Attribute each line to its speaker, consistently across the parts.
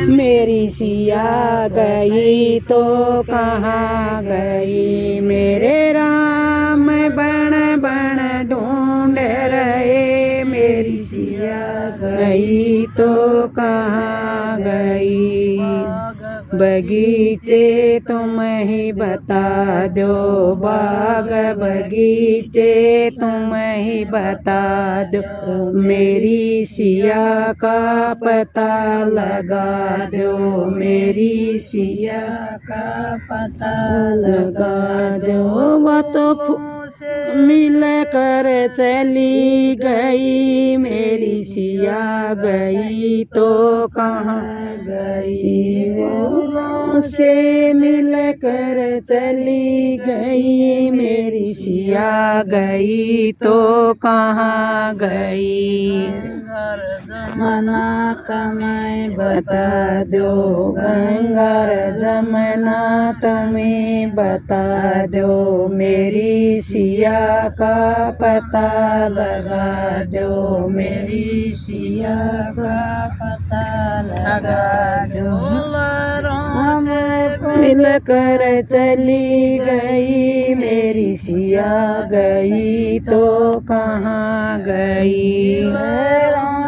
Speaker 1: मेरी सिया गई तो कहाँ गई। मेरे राम बण बण ढूंढ रहे, मेरी सिया गई तो कहाँ गई। बगीचे तुम ही बता दो, बाग बगीचे तुम ही बता दो, मेरी सिया का पता लगा दो, मेरी सिया का पता लगा दो। वो तो मिल कर चली गई, मेरी सिया गई तो कहाँ गई। वो से मिल कर चली गई, मेरी सिया गई तो कहाँ गई। जमुना तुम्हें बता दो, गंगा जमुना तुम्हें बता दो, मेरी सिया का पता लगा दो, मेरी सिया का पता लगा दो। मिल कर चली गई, मेरी सिया गई तो कहाँ गई।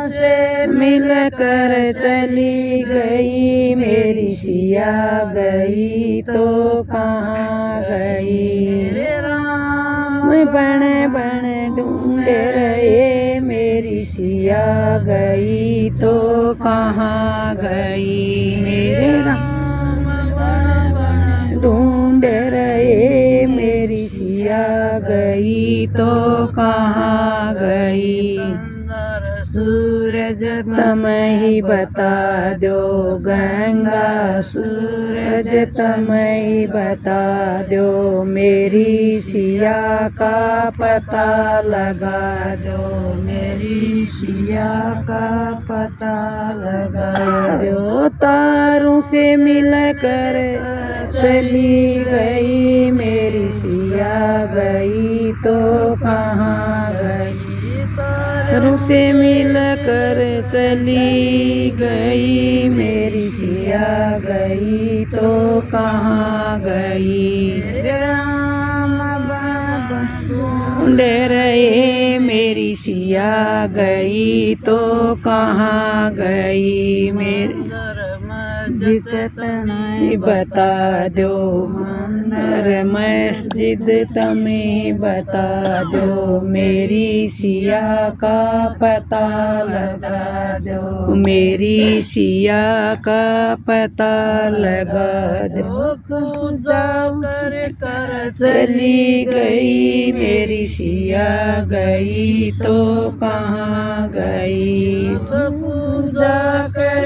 Speaker 1: से मिल कर चली गई, मेरी सिया गई तो कहाँ गई। राम बण बण ढूंढ रहे, मेरी सिया गई तो कहाँ गई। मेरे राम बण बण ढूंढ रहे, मेरी सिया गई तो कहाँ गई। सूरज तुम ही बता दो, गंगा सूरज तुम ही बता दो, मेरी सिया का पता लगा दो, मेरी सिया का पता लगा दो। तारों से मिल कर चली गई, मेरी सिया गई तो कहाँ गई। तारों से मिल कर चली गई, मेरी सिया गई तो कहाँ गई। राम बाबा ढूंढ रहे, मेरी सिया गई तो कहाँ गई। मेरे मस्जिद तुम्हें बता दो, मंदिर मस्जिद तुम्हें बता दो, मेरी सिया का पता लगा दो, मेरी सिया का पता लगा दो। पूजा कर चली गई, मेरी सिया गई तो कहाँ गई। पूजा कर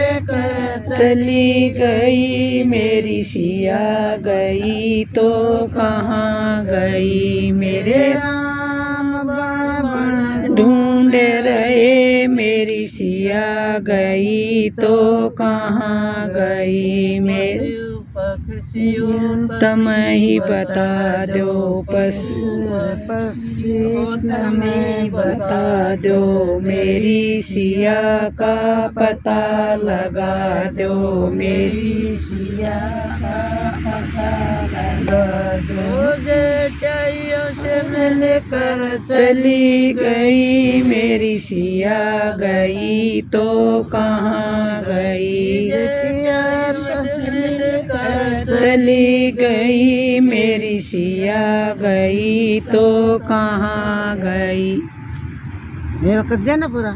Speaker 1: चली गई, मेरी सिया गई तो कहाँ गई। मेरे राम बाबा ढूंढ रहे, मेरी सिया गई तो कहाँ गई। मेरे पक्षियों तुम ही बता दो, पशु पक्षी तुम ही बता दो, मेरी सिया का पता लगा दो, मेरी सिया का पता लगा दो। जटाइयों से मिलकर चली गई, मेरी सिया गई तो कहाँ गई। चली गई, मेरी सिया गई तो कहाँ गई।
Speaker 2: देना पूरा।